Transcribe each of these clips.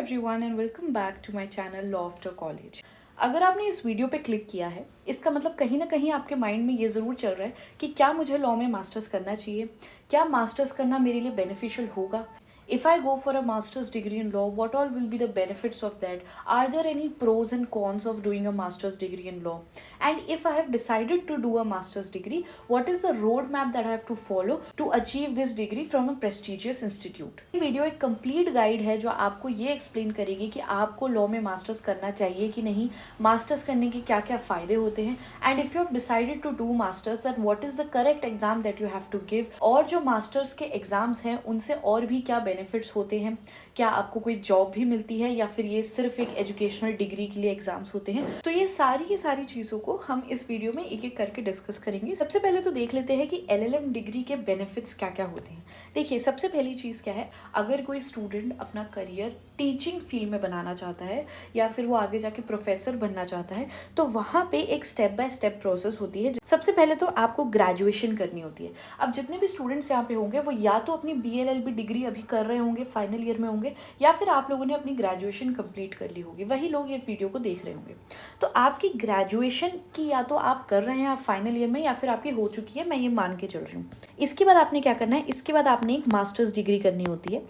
Everyone and welcome back to my channel law after college. अगर आपने इस video पे क्लिक किया है, इसका मतलब कहीं ना कहीं आपके माइंड में ये ज़रूर चल रहा है कि क्या मुझे लॉ में मास्टर्स करना चाहिए, क्या मास्टर्स करना मेरे लिए बेनिफिशियल होगा। If I go for a master's degree in law, what all will be the benefits of that? Are there any pros and cons of doing a master's degree in law? And if I have decided to do a master's degree, what is the roadmap that I have to follow to achieve this degree from a prestigious institute? ये video एक complete guide है जो आपको ये explain करेगी कि आपको law में मास्टर्स करना चाहिए कि नहीं, मास्टर्स करने के क्या क्या फ़ायदे होते हैं, and if you have decided to do masters that what is the correct exam that you have to give, और जो मास्टर्स के एग्जाम्स हैं उनसे और भी क्या बेनिफिट्स होते हैं, क्या आपको कोई जॉब भी मिलती है या फिर ये सिर्फ एक एजुकेशनल डिग्री के लिए एग्जाम्स होते हैं। तो ये सारी चीज़ों को हम इस वीडियो में एक एक करके डिस्कस करेंगे। सबसे पहले तो देख लेते हैं कि एलएलएम डिग्री के बेनिफिट्स क्या क्या होते हैं। देखिए, सबसे पहली चीज़ क्या है, अगर कोई स्टूडेंट अपना करियर टीचिंग फील्ड में बनाना चाहता है या फिर वो आगे जाके प्रोफेसर बनना चाहता है, तो वहाँ पे एक स्टेप बाय स्टेप प्रोसेस होती है। सबसे पहले तो आपको ग्रेजुएशन करनी होती है। अब जितने भी स्टूडेंट्स यहाँ पे होंगे वो या तो अपनी बीएलएलबी डिग्री अभी कर रहे होंगे, फाइनल ईयर में होंगे, या फिर आप लोगों ने अपनी ग्रेजुएशन कंप्लीट कर ली होगी, वही लोग ये वीडियो को देख रहे होंगे। तो आपकी ग्रेजुएशन की या तो आप कर रहे हैं आप फाइनल ईयर में, या फिर आपकी हो चुकी है, मैं ये मान के चल रही हूँ। इसके बाद आपने क्या करना है, इसके बाद आपने एक मास्टर्स डिग्री करनी होती है,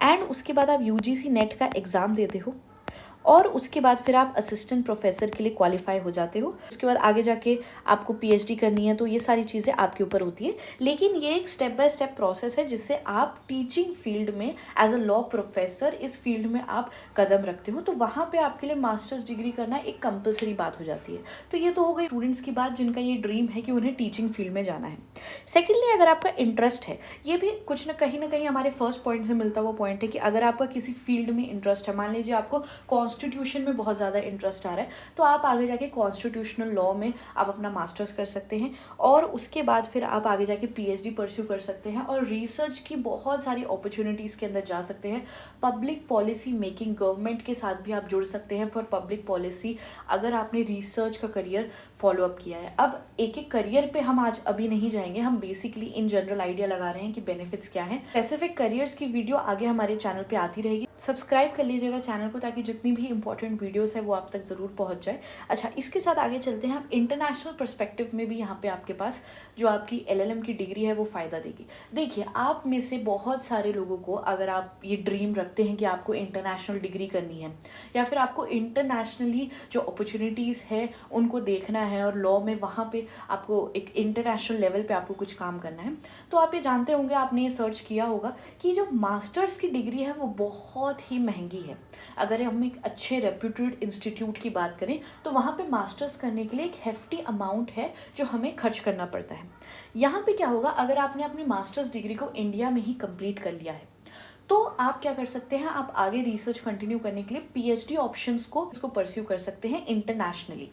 एंड उसके बाद आप यूजीसी नेट का एग्ज़ाम देते हो, और उसके बाद फिर आप असिस्टेंट प्रोफेसर के लिए क्वालिफाई हो जाते हो। उसके बाद आगे जाके आपको पीएचडी करनी है, तो ये सारी चीज़ें आपके ऊपर होती है। लेकिन ये एक स्टेप बाय स्टेप प्रोसेस है जिससे आप टीचिंग फील्ड में एज अ लॉ प्रोफेसर इस फील्ड में आप कदम रखते हो, तो वहाँ पे आपके लिए मास्टर्स डिग्री करना एक कंपलसरी बात हो जाती है। तो ये तो हो गई स्टूडेंट्स की बात जिनका ये ड्रीम है कि उन्हें टीचिंग फील्ड में जाना है। सेकेंडली, अगर आपका इंटरेस्ट है, ये भी कुछ ना कहीं हमारे फर्स्ट पॉइंट से मिलता हुआ पॉइंट है कि अगर आपका किसी फील्ड में इंटरेस्ट है, मान लीजिए आपको कॉन्स्टिट्यूशन में बहुत ज़्यादा इंटरेस्ट आ रहा है, तो आप आगे जाके कॉन्स्टिट्यूशनल लॉ में आप अपना मास्टर्स कर सकते हैं, और उसके बाद फिर आप आगे जाके पीएचडी परस्यू कर सकते हैं और रिसर्च की बहुत सारी अपॉर्चुनिटीज़ के अंदर जा सकते हैं। पब्लिक पॉलिसी मेकिंग, गवर्नमेंट के साथ भी आप जुड़ सकते हैं फॉर पब्लिक पॉलिसी, अगर आपने रिसर्च का करियर फॉलो अप किया है। अब एक एक करियर पे हम आज अभी नहीं जाएंगे, हम बेसिकली इन जनरल आइडिया लगा रहे हैं कि बेनिफिट्स क्या हैं। स्पेसिफिक करियर्स की वीडियो आगे हमारे चैनल पे आती रहेगी। सब्सक्राइब कर लीजिएगा चैनल को, ताकि जितनी भी इंपॉर्टेंट वीडियोस है वो आप तक ज़रूर पहुंच जाए। अच्छा, इसके साथ आगे चलते हैं। हम इंटरनेशनल पर्सपेक्टिव में भी यहाँ पे आपके पास जो आपकी एलएलएम की डिग्री है वो फ़ायदा देगी। देखिए, आप में से बहुत सारे लोगों को, अगर आप ये ड्रीम रखते हैं कि आपको इंटरनेशनल डिग्री करनी है या फिर आपको इंटरनेशनली जो अपॉर्चुनिटीज़ है उनको देखना है और लॉ में वहाँ पे आपको एक इंटरनेशनल लेवल पे आपको कुछ काम करना है, तो आप ये जानते होंगे, आपने ये सर्च किया होगा कि जो मास्टर्स की डिग्री है वो बहुत ही महंगी है। अगर हम एक अच्छे रेप्यूटेड इंस्टीट्यूट की बात करें तो वहाँ पे मास्टर्स करने के लिए एक हेफ्टी अमाउंट है जो हमें खर्च करना पड़ता है। यहाँ पे क्या होगा, अगर आपने अपनी मास्टर्स डिग्री को इंडिया में ही कंप्लीट कर लिया है, तो आप क्या कर सकते हैं, आप आगे रिसर्च कंटिन्यू करने के लिए पीएचडी ऑप्शंस को इसको परस्यू कर सकते हैं इंटरनेशनली।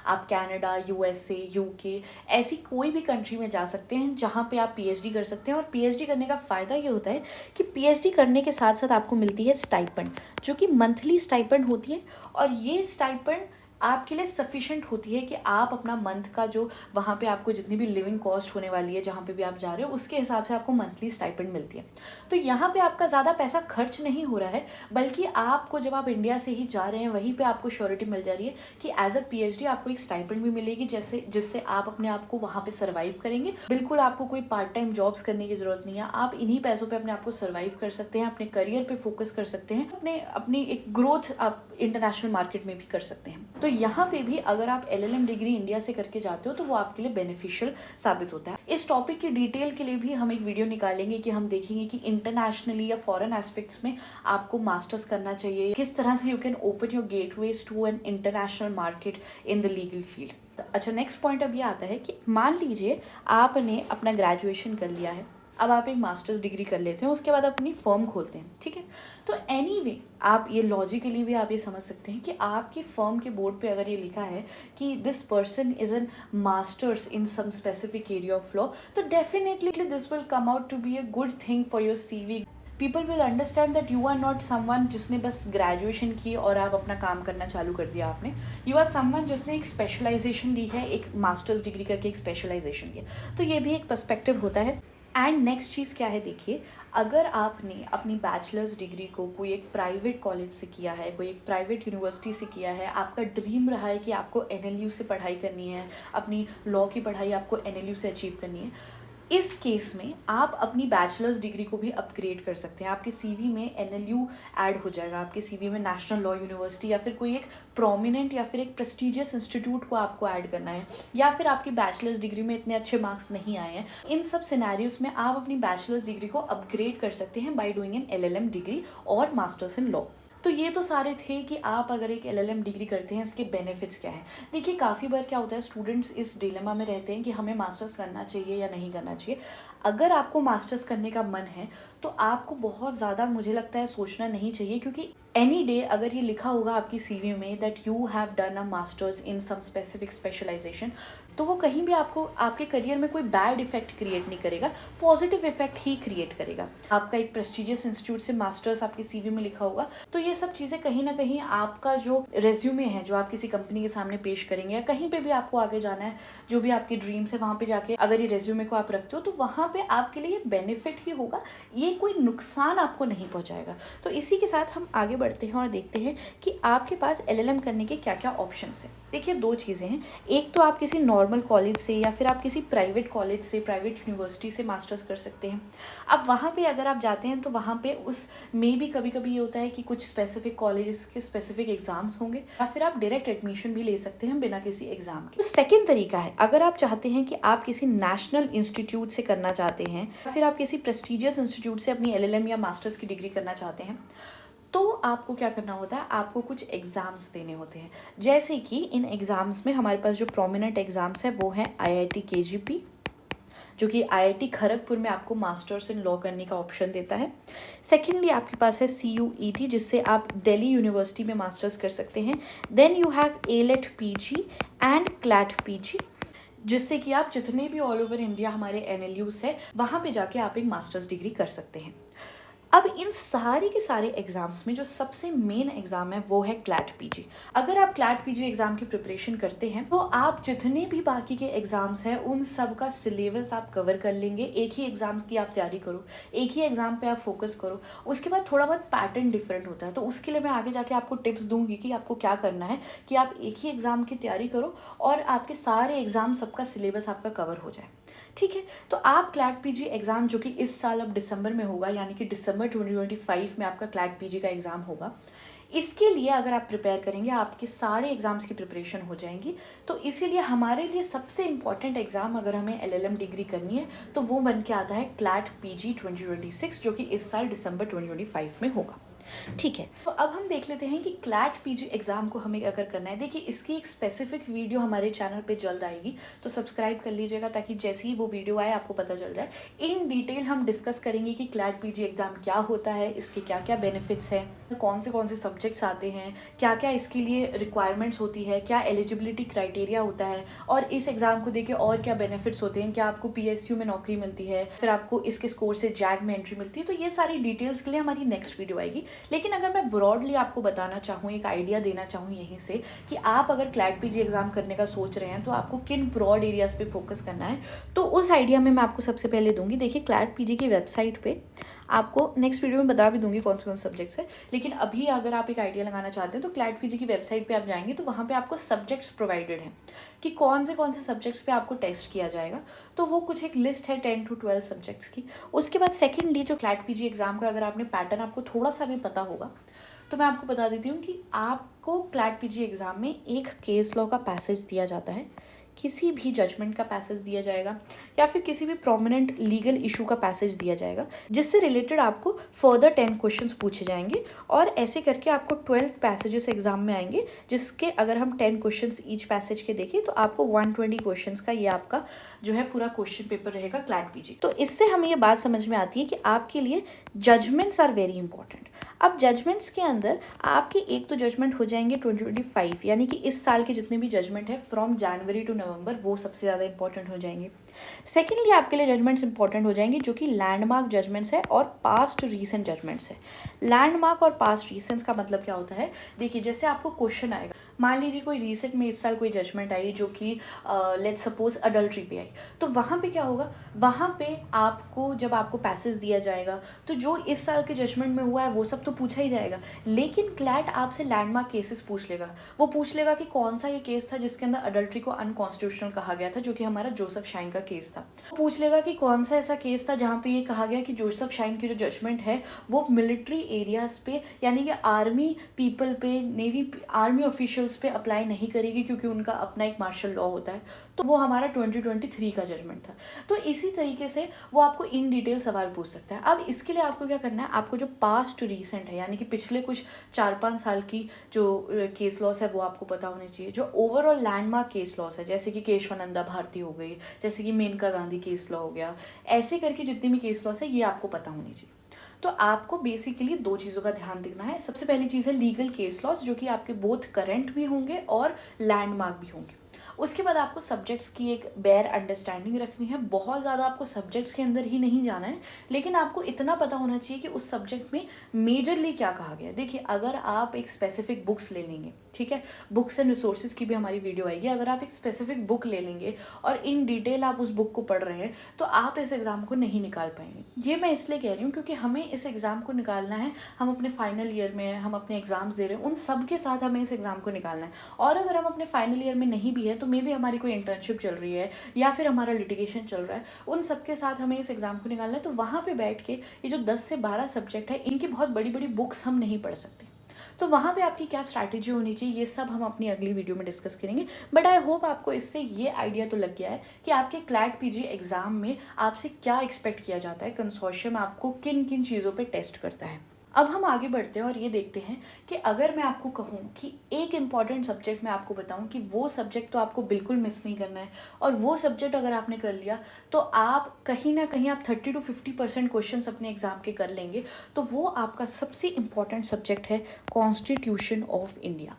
आप कनाडा, यूएसए, यूके, ऐसी कोई भी कंट्री में जा सकते हैं जहां पे आप पीएचडी कर सकते हैं। और पीएचडी करने का फ़ायदा ये होता है कि पीएचडी करने के साथ साथ आपको मिलती है स्टाइपेंड, जो कि मंथली स्टाइपेंड होती है, और ये स्टाइपेंड आपके लिए सफिशेंट होती है कि आप अपना मंथ का जो वहाँ पे आपको जितनी भी लिविंग कॉस्ट होने वाली है जहाँ पे भी आप जा रहे हो, उसके हिसाब से आपको मंथली स्टाइपेंड मिलती है। तो यहाँ पे आपका ज़्यादा पैसा खर्च नहीं हो रहा है, बल्कि आपको जब आप इंडिया से ही जा रहे हैं वहीं पे आपको श्योरिटी मिल जा रही है कि एज अ पीएचडी आपको एक स्टाइपेंड भी मिलेगी, जिससे आप अपने आप को वहाँ पर सर्वाइव करेंगे। बिल्कुल आपको कोई पार्ट टाइम जॉब्स करने की ज़रूरत नहीं है, आप इन्हीं पैसों पर अपने आप को सर्वाइव कर सकते हैं, अपने करियर पर फोकस कर सकते हैं, अपनी एक ग्रोथ आप इंटरनेशनल मार्केट में भी कर सकते हैं। तो यहाँ पे भी अगर आप एलएलएम डिग्री इंडिया से करके जाते हो तो वो आपके लिए बेनिफिशियल साबित होता है। इस टॉपिक की डिटेल के लिए भी हम एक वीडियो निकालेंगे कि हम देखेंगे कि इंटरनेशनली या फॉरेन एस्पेक्ट्स में आपको मास्टर्स करना चाहिए, किस तरह से you can open your gateways to an international market in the legal field. अच्छा, नेक्स्ट पॉइंट अब ये आता है कि मान लीजिए आपने अपना ग्रेजुएशन कर लिया है, अब आप एक मास्टर्स डिग्री कर लेते हैं, उसके बाद आप अपनी फर्म खोलते हैं, ठीक है। तो एनीवे आप ये लॉजिकली भी आप ये समझ सकते हैं कि आपकी फर्म के बोर्ड पे अगर ये लिखा है कि this person is an masters in some specific area of law, तो definitely this will come out to be a good thing for your CV. People will understand that you are not someone जिसने बस graduation की और आप अपना काम करना चालू कर दिया आपने, यू आर समवन जिसने एक स्पेशलाइजेशन ली है, एक मास्टर्स डिग्री करके एक स्पेशलाइजेशन लिया। तो ये भी एक पर्सपेक्टिव होता है। एंड नेक्स्ट चीज़ क्या है, देखिए अगर आपने अपनी बैचलर्स डिग्री को कोई एक प्राइवेट कॉलेज से किया है, कोई एक प्राइवेट यूनिवर्सिटी से किया है, आपका ड्रीम रहा है कि आपको एनएलयू से पढ़ाई करनी है, अपनी लॉ की पढ़ाई आपको एनएलयू से अचीव करनी है, इस केस में आप अपनी बैचलर्स डिग्री को भी अपग्रेड कर सकते हैं। आपके सीवी में एनएलयू ऐड हो जाएगा, आपके सीवी में नेशनल लॉ यूनिवर्सिटी या फिर कोई एक प्रोमिनेंट या फिर एक प्रेस्टिजियस इंस्टीट्यूट को आपको ऐड करना है, या फिर आपकी बैचलर्स डिग्री में इतने अच्छे मार्क्स नहीं आए हैं। इन सब सिनेरियोस में आप अपनी बैचलर्स डिग्री को अपग्रेड कर सकते हैं by doing an LLM degree और मास्टर्स इन लॉ। तो ये तो सारे थे कि आप अगर एक एलएलएम डिग्री करते हैं इसके बेनिफिट्स क्या हैं। देखिए काफ़ी बार क्या होता है, स्टूडेंट्स इस डिलेमा में रहते हैं कि हमें मास्टर्स करना चाहिए या नहीं करना चाहिए। अगर आपको मास्टर्स करने का मन है तो आपको बहुत ज़्यादा, मुझे लगता है, सोचना नहीं चाहिए, क्योंकि एनी डे अगर ये लिखा होगा आपकी सीवी में that you have done a masters in some specific specialisation, तो वो कहीं भी आपको आपके करियर में कोई बैड इफेक्ट क्रिएट नहीं करेगा, पॉजिटिव इफेक्ट ही क्रिएट करेगा। आपका एक प्रेस्टिजियस इंस्टीट्यूट से मास्टर्स आपकी सीवी में लिखा होगा, तो ये सब चीज़ें कहीं ना कहीं आपका जो रेज्यूमे है, जो आप किसी कंपनी के सामने पेश करेंगे या कहीं पे भी आपको आगे जाना है, जो भी आपके ड्रीम्स है, वहाँ पे जाके अगर ये रेज्यूमे को आप रखते हो तो वहाँ पे आपके लिए बेनिफिट ही होगा, ये कोई नुकसान आपको नहीं पहुँचाएगा। तो इसी के साथ हम आगे बढ़ते हैं और देखते हैं कि आपके पास एलएलएम करने के क्या क्या ऑप्शंस हैं। देखिए दो चीज़ें हैं, एक तो आप किसी नॉर्मल कॉलेज से या फिर आप किसी प्राइवेट कॉलेज से, प्राइवेट यूनिवर्सिटी से मास्टर्स कर सकते हैं। अब वहाँ पे अगर आप जाते हैं तो वहाँ पे उस में भी कभी कभी ये होता है कि कुछ स्पेसिफिक कॉलेजेस के स्पेसिफिक एग्जाम्स होंगे, या फिर आप डायरेक्ट एडमिशन भी ले सकते हैं बिना किसी एग्जाम के। तो सेकेंड तरीका है, अगर आप चाहते हैं कि आप किसी नेशनल इंस्टीट्यूट से करना चाहते हैं या फिर आप किसी प्रेस्टिजियस इंस्टीट्यूट से अपनी एलएलएम या मास्टर्स की डिग्री करना चाहते हैं, तो आपको क्या करना होता है, आपको कुछ एग्ज़ाम्स देने होते हैं। जैसे कि इन एग्ज़ाम्स में हमारे पास जो प्रोमिनेंट एग्ज़ाम्स है वो है आईआईटी केजीपी, जो कि आईआईटी खड़गपुर में आपको मास्टर्स इन लॉ करने का ऑप्शन देता है। सेकेंडली आपके पास है सीयूईटी, जिससे आप दिल्ली यूनिवर्सिटी में मास्टर्स कर सकते हैं। Then you have AILET PG and CLAT PG, जिससे कि आप जितने भी ऑल ओवर इंडिया हमारे एनएलयूज है वहाँ पे जाके आप एक मास्टर्स डिग्री कर सकते हैं। अब इन सारे के सारे एग्जाम्स में जो सबसे मेन एग्जाम है वो है क्लैट पीजी। अगर आप क्लैट पीजी एग्जाम की प्रिपरेशन करते हैं तो आप जितने भी बाकी के एग्जाम्स हैं उन सब का सिलेबस आप कवर कर लेंगे। एक ही एग्जाम्स की आप तैयारी करो, एक ही एग्जाम पे आप फोकस करो। उसके बाद थोड़ा बहुत पैटर्न डिफरेंट होता है, तो उसके लिए मैं आगे जाके आपको टिप्स दूंगी कि आपको क्या करना है कि आप एक ही एग्जाम की तैयारी करो और आपके सारे एग्जाम सबका सिलेबस आपका कवर हो जाए। ठीक है, तो आप क्लैट पीजी एग्ज़ाम, जो कि इस साल अब दिसंबर में होगा, यानी कि दिसंबर 2025 में आपका क्लैट पीजी का एग्ज़ाम होगा, इसके लिए अगर आप प्रिपेयर करेंगे आपके सारे एग्ज़ाम्स की प्रिपरेशन हो जाएंगी। तो इसीलिए हमारे लिए सबसे इम्पॉर्टेंट एग्ज़ाम अगर हमें एलएलएम डिग्री करनी है तो वो बन के आता है क्लैट पीजी 2026, जो कि इस साल दिसंबर 2025 में होगा। ठीक है, तो अब हम देख लेते हैं कि क्लैट पीजी एग्जाम को हमें अगर करना है। देखिए इसकी एक स्पेसिफिक वीडियो हमारे चैनल पे जल्द आएगी, तो सब्सक्राइब कर लीजिएगा ताकि जैसे ही वो वीडियो आए आपको पता चल जाए। इन डिटेल हम डिस्कस करेंगे कि क्लैट पीजी एग्जाम क्या होता है, इसके क्या क्या बेनिफिट्स हैं, कौन से सब्जेक्ट्स आते हैं, क्या क्या इसके लिए रिक्वायरमेंट्स होती है, क्या एलिजिबिलिटी क्राइटेरिया होता है, और इस एग्जाम को देके और क्या बेनिफिट्स होते हैं, क्या आपको पीएसयू में नौकरी मिलती है, फिर आपको इसके स्कोर से जैग में एंट्री मिलती है। तो ये सारी डिटेल्स के लिए हमारी नेक्स्ट वीडियो आएगी। लेकिन अगर मैं ब्रॉडली आपको बताना चाहूँ, एक आइडिया देना चाहूँ यहीं से कि आप अगर क्लैट पीजी एग्जाम करने का सोच रहे हैं तो आपको किन ब्रॉड एरियाज पे फोकस करना है, तो उस आइडिया में मैं आपको सबसे पहले दूंगी। देखिए क्लैट पीजी की वेबसाइट पे आपको नेक्स्ट वीडियो में बता भी दूंगी कौन से सब्जेक्ट्स है, लेकिन अभी अगर आप एक आइडिया लगाना चाहते हैं तो क्लैट पीजी की वेबसाइट पे आप जाएंगे तो वहाँ पे आपको सब्जेक्ट्स प्रोवाइडेड हैं कि कौन से सब्जेक्ट्स पे आपको टेस्ट किया जाएगा। तो वो कुछ एक लिस्ट है 10 to 12 सब्जेक्ट्स की। उसके बाद सेकेंडली जो क्लैट पीजी एग्जाम का अगर आपने पैटर्न आपको थोड़ा सा भी पता होगा तो मैं आपको बता देती हूँ कि आपको क्लैट पीजी एग्जाम में एक केस लॉ का पैसेज दिया जाता है, किसी भी जजमेंट का पैसेज दिया जाएगा, या फिर किसी भी प्रोमिनेंट लीगल इशू का पैसेज दिया जाएगा, जिससे रिलेटेड आपको फर्दर 10 क्वेश्चंस पूछे जाएंगे। और ऐसे करके आपको 12 पैसेजेस एग्जाम में आएंगे, जिसके अगर हम 10 क्वेश्चंस ईच पैसेज के देखें तो आपको 120 क्वेश्चंस का ये आपका जो है पूरा क्वेश्चन पेपर रहेगा क्लैट पीजी। तो इससे हमें ये बात समझ में आती है कि आपके लिए जजमेंट्स आर वेरी इंपॉर्टेंट। अब जजमेंट्स के अंदर आपके एक तो जजमेंट हो जाएंगे 2025, यानी कि इस साल के जितने भी जजमेंट है फ्रॉम जनवरी टू नवंबर, वो सबसे ज़्यादा इंपॉर्टेंट हो जाएंगे। सेकेंडली आपके लिए जजमेंट्स इंपॉर्टेंट हो जाएंगे जो कि लैंडमार्क जजमेंट्स है और पास्ट रीसेंट जजमेंट्स है। लैंडमार्क और पास्ट रीसेंट्स का मतलब क्या होता है, देखिए जैसे आपको क्वेश्चन आएगा, मान लीजिए कोई रिसेंट में इस साल कोई जजमेंट आई जो कि लेट्स सपोज अडल्ट्री पे आई, तो वहाँ पे क्या होगा, वहाँ पे आपको जब आपको पैसेज दिया जाएगा तो जो इस साल के जजमेंट में हुआ है वो सब तो पूछा ही जाएगा, लेकिन क्लैट आपसे लैंडमार्क केसेस पूछ लेगा। वो पूछ लेगा कि कौन सा ये केस था जिसके अंदर अडल्ट्री को अनकॉन्स्टिट्यूशनल कहा गया था, जो कि हमारा जोसेफ शाइन का केस था। वो पूछ लेगा कि कौन सा ऐसा केस था जहाँ पे ये कहा गया कि जोसेफ शाइन की जो जजमेंट है वो मिलिट्री एरियाज पे यानी कि आर्मी पीपल पे, नेवी आर्मी ऑफिशियल्स पे अप्लाई नहीं करेगी क्योंकि उनका अपना एक मार्शल लॉ होता है। तो वो हमारा 2023 का जजमेंट था। तो इसी तरीके से वो आपको इन डिटेल सवाल पूछ सकता है। अब इसके लिए आपको क्या करना है, आपको जो पास्ट रीसेंट है यानी कि पिछले कुछ 4-5 साल की जो केस लॉस है वो आपको पता होनी चाहिए। जो ओवरऑल लैंडमार्क केस लॉस है, जैसे कि केशवानंदा भारती हो गई, जैसे कि मेनका गांधी केस लॉ हो गया, ऐसे करके जितनी भी केस लॉस है ये आपको पता होनी चाहिए। तो आपको बेसिकली 2 चीज़ों का ध्यान रखना है। सबसे पहली चीज़ है लीगल केस लॉस, जो कि आपके बोथ करंट भी होंगे और लैंडमार्क भी होंगे। उसके बाद आपको सब्जेक्ट्स की एक बेयर अंडरस्टैंडिंग रखनी है। बहुत ज़्यादा आपको सब्जेक्ट्स के अंदर ही नहीं जाना है, लेकिन आपको इतना पता होना चाहिए कि उस सब्जेक्ट में मेजरली क्या कहा गया है। देखिए, अगर आप एक स्पेसिफिक बुक्स ले लेंगे, ठीक है, बुक्स एंड रिसोर्सेज की भी हमारी वीडियो आएगी, अगर आप एक स्पेसिफिक बुक ले लेंगे और इन डिटेल आप उस बुक को पढ़ रहे हैं तो आप इस एग्ज़ाम को नहीं निकाल पाएंगे। ये मैं इसलिए कह रही हूँ क्योंकि हमें इस एग्ज़ाम को निकालना है, हम अपने फाइनल ईयर में हैं, हम अपने एग्ज़ाम्स दे रहे हैं, उन सब के साथ हमें इस एग्ज़ाम को निकालना है। और अगर हम अपने फाइनल ईयर में नहीं भी है तो मे बी हमारी कोई इंटर्नशिप चल रही है या फिर हमारा लिटिगेशन चल रहा है, उन सब के साथ हमें इस एग्ज़ाम को निकालना है। तो वहाँ पे बैठ के ये जो 10 से 12 सब्जेक्ट है, इनकी बहुत बड़ी बड़ी बुक्स हम नहीं पढ़ सकते। तो वहाँ पे आपकी क्या स्ट्रैटेजी होनी चाहिए, ये सब हम अपनी अगली वीडियो में डिस्कस करेंगे। बट आई होप आपको इससे ये आइडिया तो लग गया है कि आपके क्लैट पीजी एग्ज़ाम में आपसे क्या एक्सपेक्ट किया जाता है, कंसोर्शियम आपको किन किन चीज़ों पे टेस्ट करता है। अब हम आगे बढ़ते हैं और ये देखते हैं कि अगर मैं आपको कहूँ कि एक इम्पॉर्टेंट सब्जेक्ट मैं आपको बताऊँ कि वो सब्जेक्ट तो आपको बिल्कुल मिस नहीं करना है, और वो सब्जेक्ट अगर आपने कर लिया तो आप कहीं ना कहीं आप 30 to 50% क्वेश्चंस अपने एग्जाम के कर लेंगे। तो वो आपका सबसे इम्पॉर्टेंट सब्जेक्ट है कॉन्स्टिट्यूशन ऑफ इंडिया।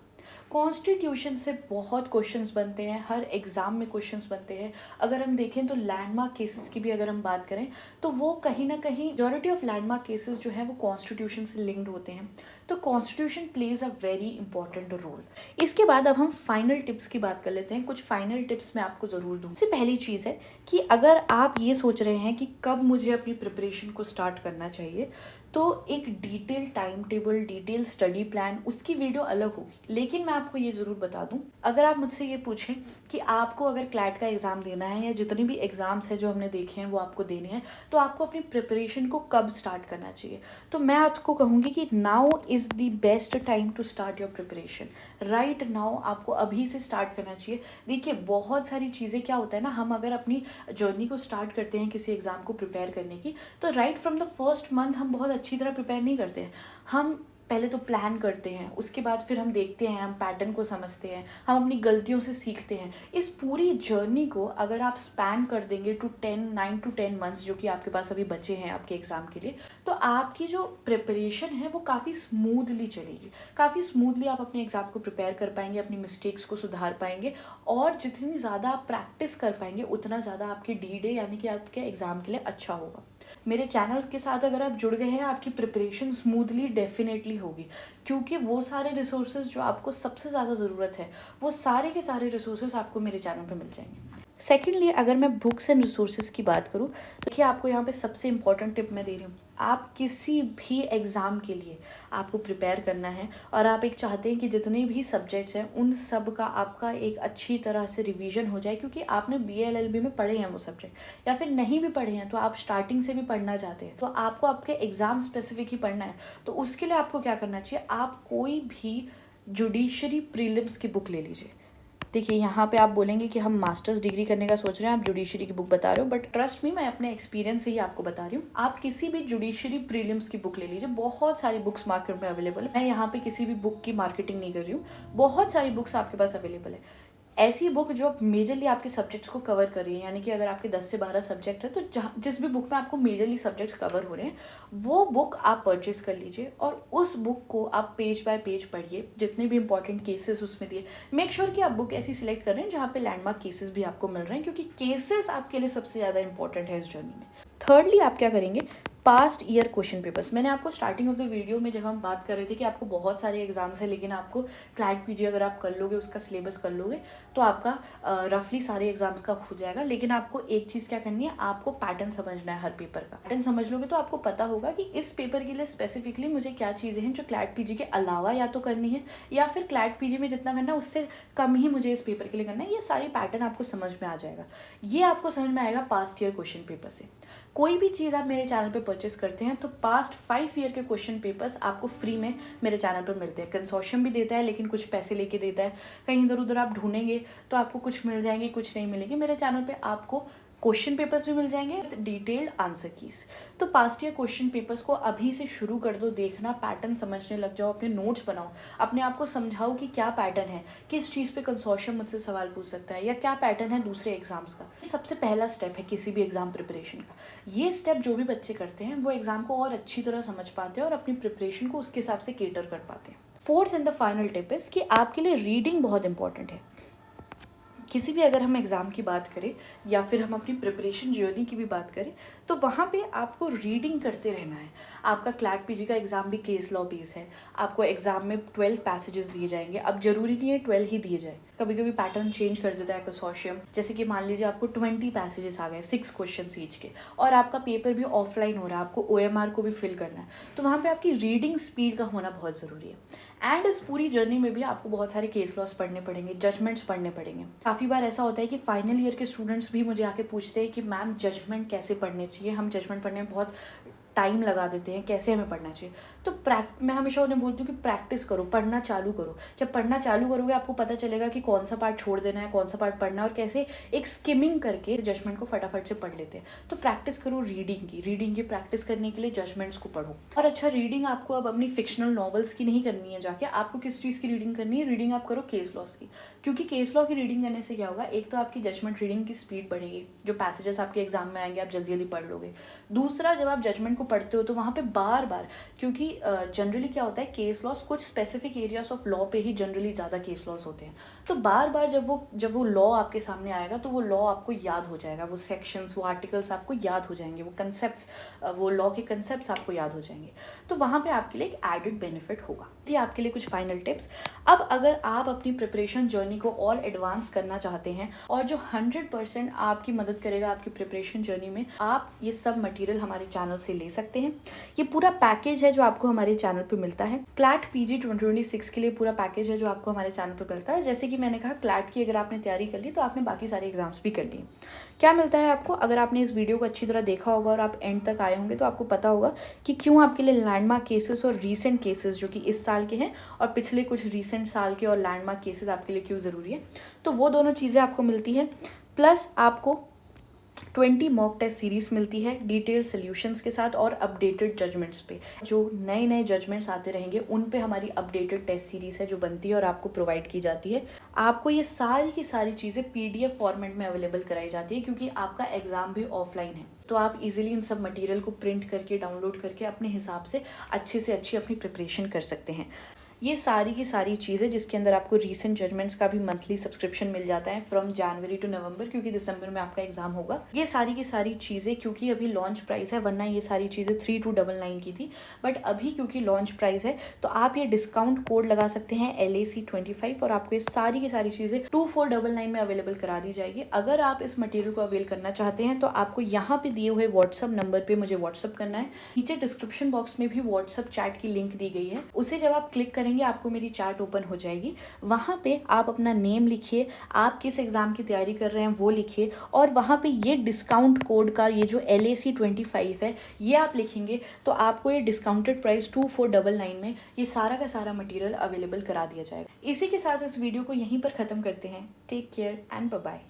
कॉन्स्टिट्यूशन से बहुत क्वेश्चंस बनते हैं, हर एग्ज़ाम में क्वेश्चंस बनते हैं। अगर हम देखें तो लैंडमार्क केसेस की भी अगर हम बात करें तो वो कहीं ना कहीं मेजॉरिटी ऑफ लैंडमार्क केसेस जो है वो कॉन्स्टिट्यूशन से लिंक्ड होते हैं। तो constitution plays a very important role. इसके बाद अब हम फाइनल टिप्स की बात कर लेते हैं। कुछ फाइनल टिप्स मैं आपको ज़रूर दूँ। सबसे पहली चीज़ है कि अगर आप ये सोच रहे हैं कि कब मुझे अपनी प्रिपरेशन को स्टार्ट करना चाहिए, तो एक detail time table, detail study plan, उसकी वीडियो अलग होगी। लेकिन मैं आपको ये ज़रूर बता दूं, अगर आप मुझसे ये पूछें कि आपको अगर क्लैट का एग्ज़ाम देना है या जितने भी एग्ज़ाम्स हैं जो हमने देखे हैं वो आपको देने हैं, तो आपको अपनी प्रिपरेशन को कब स्टार्ट करना चाहिए, तो मैं आपको कहूँगी कि now is the best time to start your preparation. Right now आपको अभी से स्टार्ट करना चाहिए। देखिए, बहुत सारी चीज़ें क्या होता है ना, हम अगर अपनी जर्नी को स्टार्ट करते हैं किसी एग्ज़ाम को प्रिपेयर करने की, तो right from the first month हम बहुत अच्छी तरह प्रिपेयर नहीं करते हैं। हम पहले तो प्लान करते हैं, उसके बाद फिर हम देखते हैं, हम पैटर्न को समझते हैं, हम अपनी गलतियों से सीखते हैं। इस पूरी जर्नी को अगर आप स्पैन कर देंगे टू 9 to 10 मंथ्स जो कि आपके पास अभी बचे हैं आपके एग्ज़ाम के लिए, तो आपकी जो प्रिपरेशन है वो काफ़ी स्मूथली चलेगी। काफ़ी स्मूथली आप अपने एग्ज़ाम को प्रिपेयर कर पाएंगे, अपनी मिस्टेक्स को सुधार पाएंगे, और जितनी ज़्यादा आप प्रैक्टिस कर पाएंगे उतना ज़्यादा आपकी D-Day यानी कि आपके एग्ज़ाम के लिए अच्छा होगा। मेरे चैनल के साथ अगर आप जुड़ गए हैं, आपकी प्रिपरेशन स्मूथली डेफिनेटली होगी, क्योंकि वो सारे रिसोर्सेज जो आपको सबसे ज़्यादा ज़रूरत है वो सारे के सारे रिसोर्सेज आपको मेरे चैनल पे मिल जाएंगे। सेकेंडली, अगर मैं बुक्स एंड रिसोर्सेज की बात करूँ तो देखिए, आपको यहाँ पे सबसे इंपॉर्टेंट टिप मैं दे रही हूँ। आप किसी भी एग्ज़ाम के लिए आपको प्रिपेयर करना है और आप एक चाहते हैं कि जितने भी सब्जेक्ट्स हैं उन सब का आपका एक अच्छी तरह से रिवीजन हो जाए, क्योंकि आपने BA LLB में पढ़े हैं वो सब्जेक्ट, या फिर नहीं भी पढ़े हैं तो आप स्टार्टिंग से भी पढ़ना चाहते हैं, तो आपको आपके एग्ज़ाम स्पेसिफिक ही पढ़ना है। तो उसके लिए आपको क्या करना चाहिए, आप कोई भी जुडिशरी प्रीलिम्स की बुक ले लीजिए। देखिए, यहाँ पे आप बोलेंगे कि हम मास्टर्स डिग्री करने का सोच रहे हैं, आप जुडिशरी की बुक बता रहे हो, बट ट्रस्ट मी, मैं अपने एक्सपीरियंस से ही आपको बता रही हूँ। आप किसी भी जुडिशरी प्रीलिम्स की बुक ले लीजिए। बहुत सारी बुक्स मार्केट में अवेलेबल है। मैं यहाँ पे किसी भी बुक की मार्केटिंग नहीं कर रही हूँ, बहुत सारी बुक्स आपके पास अवेलेबल है। ऐसी बुक जो मेजरली आपके सब्जेक्ट्स को कवर कर रही है, यानी कि अगर आपके 10 से 12 सब्जेक्ट है तो जिस भी बुक में आपको मेजरली सब्जेक्ट्स कवर हो रहे हैं वो बुक आप परचेज कर लीजिए, और उस बुक को आप पेज बाय पेज पढ़िए, जितने भी इंपॉर्टेंट केसेस उसमें दिए। मेक श्योर कि आप बुक ऐसी सिलेक्ट कर रहे हैं जहाँ पे लैंडमार्क केसेस भी आपको मिल रहे हैं, क्योंकि केसेस आपके लिए सबसे ज़्यादा इंपॉर्टेंट है इस जर्नी में। थर्डली, आप क्या करेंगे, पास्ट ईयर क्वेश्चन पेपर्स। मैंने आपको स्टार्टिंग ऑफ द वीडियो में जब हम बात कर रहे थे कि आपको बहुत सारे एग्जाम्स हैं, लेकिन आपको क्लैट पीजी अगर आप कर लोगे, उसका सिलेबस कर लोगे तो आपका रफली सारे एग्जाम्स का हो जाएगा। लेकिन आपको एक चीज़ क्या करनी है, आपको पैटर्न समझना है हर पेपर का। पैटर्न समझ लोगे तो आपको पता होगा कि इस पेपर के लिए स्पेसिफिकली मुझे क्या चीज़ें हैं जो क्लैट पीजी के अलावा या तो करनी है, या फिर क्लैट पीजी में जितना करना है उससे कम ही मुझे इस पेपर के लिए करना है। ये सारी पैटर्न आपको समझ में आ जाएगा। ये आपको समझ में आएगा पास्ट ईयर क्वेश्चन पेपर से। कोई भी चीज़ आप मेरे चैनल पे परचेस करते हैं तो पास्ट 5 ईयर के क्वेश्चन पेपर्स आपको फ्री में मेरे चैनल पर मिलते हैं। कंसोर्शियम भी देता है लेकिन कुछ पैसे लेके देता है। कहीं इधर उधर आप ढूंढेंगे तो आपको कुछ मिल जाएंगे, कुछ नहीं मिलेंगे। मेरे चैनल पे आपको क्वेश्चन पेपर्स भी मिल जाएंगे विद डिटेल्ड आंसर कीज। तो पास्ट ईयर क्वेश्चन पेपर्स को अभी से शुरू कर दो देखना, पैटर्न समझने लग जाओ, अपने नोट्स बनाओ, अपने आप को समझाओ कि क्या पैटर्न है, किस चीज़ पे कंसोर्शियम मुझसे सवाल पूछ सकता है, या क्या पैटर्न है दूसरे एग्जाम्स का। सबसे पहला स्टेप है किसी भी एग्जाम प्रिपरेशन का। ये स्टेप जो भी बच्चे करते हैं वो एग्जाम को और अच्छी तरह समझ पाते हैं और अपनी प्रिपरेशन को उसके हिसाब से केटर कर पाते हैं। Fourth and the final tip is कि आपके लिए रीडिंग बहुत इंपॉर्टेंट है। किसी भी अगर हम एग्ज़ाम की बात करें या फिर हम अपनी प्रिपरेशन जर्नी की भी बात करें तो वहाँ पे आपको रीडिंग करते रहना है। आपका क्लैट पीजी का एग्ज़ाम भी केस लॉ बेस है। आपको एग्ज़ाम में 12 पैसेजेस दिए जाएंगे। अब जरूरी नहीं है 12 ही दिए जाए, कभी कभी पैटर्न चेंज कर देता है कंसोर्शियम। जैसे कि मान लीजिए आपको 20 पैसेजेस आ गए, 6 क्वेश्चन ईच के, और आपका पेपर भी ऑफलाइन हो रहा है, आपको OMR को भी फिल करना है, तो वहाँ पर आपकी रीडिंग स्पीड का होना बहुत ज़रूरी है। एंड इस पूरी जर्नी में भी आपको बहुत सारे केस लॉस पढ़ने पड़ेंगे, जजमेंट्स पढ़ने पड़ेंगे। काफ़ी बार ऐसा होता है कि फाइनल ईयर के स्टूडेंट्स भी मुझे आके पूछते हैं कि मैम जजमेंट कैसे पढ़ने चाहिए, हम जजमेंट पढ़ने में बहुत टाइम लगा देते हैं, कैसे हमें पढ़ना चाहिए। तो मैं हमेशा उन्हें बोलती हूँ कि प्रैक्टिस करो, पढ़ना चालू करो। जब पढ़ना चालू करोगे आपको पता चलेगा कि कौन सा पार्ट छोड़ देना है, कौन सा पार्ट पढ़ना है, और कैसे एक स्किमिंग करके जजमेंट को फटाफट से पढ़ लेते हैं। तो प्रैक्टिस करो रीडिंग की प्रैक्टिस करने के लिए जजमेंट्स को पढ़ो। और अच्छा, रीडिंग आपको अब अपनी फिक्शनल नॉवेल्स की नहीं करनी है जाके, आपको किस चीज़ की रीडिंग करनी है, रीडिंग आप करो केस लॉस की। क्योंकि केस लॉ की रीडिंग करने से क्या होगा, एक तो आपकी जजमेंट रीडिंग की स्पीड बढ़ेगी, जो पैसेजेस आपके एग्जाम में आएंगे आप जल्दी जल्दी पढ़ लोगे। दूसरा, जब आप जजमेंट को पढ़ते हो तो वहाँ पे बार बार, क्योंकि जनरली क्या होता है, केस लॉस कुछ स्पेसिफिक एरियाज ऑफ लॉ पे ही जनरली ज़्यादा केस लॉस होते हैं। तो बार बार जब वो लॉ आपके सामने आएगा तो वो लॉ आपको याद हो जाएगा, वो सेक्शंस, वो आर्टिकल्स आपको याद हो जाएंगे, वो कंसेप्ट्स, वो लॉ के कंसेप्ट्स आपको याद हो जाएंगे। तो वहाँ पे आपके लिए एक एडेड बेनिफिट होगा। ये आपके लिए कुछ फाइनल टिप्स। अब अगर आप अपनी प्रिपरेशन जर्नी को और एडवांस करना चाहते हैं और जो 100% आपकी मदद करेगा आपकी प्रिपरेशन जर्नी में, आप ये सब मटेरियल हमारे चैनल से ले सकते हैं। ये पूरा पैकेज है जो आपको हमारे चैनल पे मिलता है। क्लैट पीजी 2026 के लिए पूरा पैकेज है जो आपको हमारे चैनल पे मिलता है। जैसे कि मैंने कहा, क्लैट की अगर आपने तैयारी कर ली तो आपने बाकी सारे एग्जाम्स भी कर लिए। क्या मिलता है आपको, अगर आपने इस वीडियो को अच्छी तरह देखा होगा और आप एंड तक आए होंगे तो आपको पता होगा कि क्यों आपके लिए लैंडमार्क केसेस और रीसेंट केसेस जो कि इस साल के हैं और पिछले कुछ रीसेंट साल के और लैंडमार्क केसेस आपके लिए क्यों ज़रूरी है। तो वो दोनों चीज़ें आपको मिलती है। प्लस आपको 20 मॉक टेस्ट सीरीज मिलती है डिटेल सॉल्यूशंस के साथ और अपडेटेड जजमेंट्स पे। जो नए नए जजमेंट्स आते रहेंगे उन पे हमारी अपडेटेड टेस्ट सीरीज है जो बनती है और आपको प्रोवाइड की जाती है। आपको ये सारी की सारी चीज़ें PDF फॉर्मेट में अवेलेबल कराई जाती है, क्योंकि आपका एग्जाम भी ऑफलाइन है। तो आप इजीली इन सब मटेरियल को प्रिंट करके, डाउनलोड करके अपने हिसाब से अच्छी अपनी प्रिपरेशन कर सकते हैं। ये सारी की सारी चीज़ें जिसके अंदर आपको रीसेंट जजमेंट्स का भी मंथली सब्सक्रिप्शन मिल जाता है फ्रॉम जनवरी टू नवंबर, क्योंकि दिसंबर में आपका एग्जाम होगा। ये सारी की सारी चीज़ें, क्योंकि अभी लॉन्च प्राइस है, वरना ये सारी चीज़ें 3299 की थी, बट अभी क्योंकि लॉन्च प्राइस है तो आप ये डिस्काउंट कोड लगा सकते हैं LAC25 और आपको ये सारी की सारी चीज़ें 2499 में अवेलेबल करा दी जाएगी। अगर आप इस मटेरियल को अवेल करना चाहते हैं तो आपको यहाँ पे दिए हुए व्हाट्सअप नंबर पर मुझे व्हाट्सअप करना है। नीचे डिस्क्रिप्शन बॉक्स में भी व्हाट्सअप चैट की लिंक दी गई है, उसे जब आप क्लिक करेंगे आपको मेरी चैट ओपन हो जाएगी। वहाँ पे आप अपना नेम लिखिए, आप किस एग्जाम की तैयारी कर रहे हैं वो लिखिए, और वहाँ पे ये डिस्काउंट कोड का ये जो LAC25 है ये आप लिखेंगे तो आपको ये डिस्काउंटेड प्राइस 2499 में ये सारा का सारा मटेरियल अवेलेबल करा दिया जाएगा। इसी के साथ इस वीडियो को यहीं पर ख़त्म करते हैं। Take care and bye bye.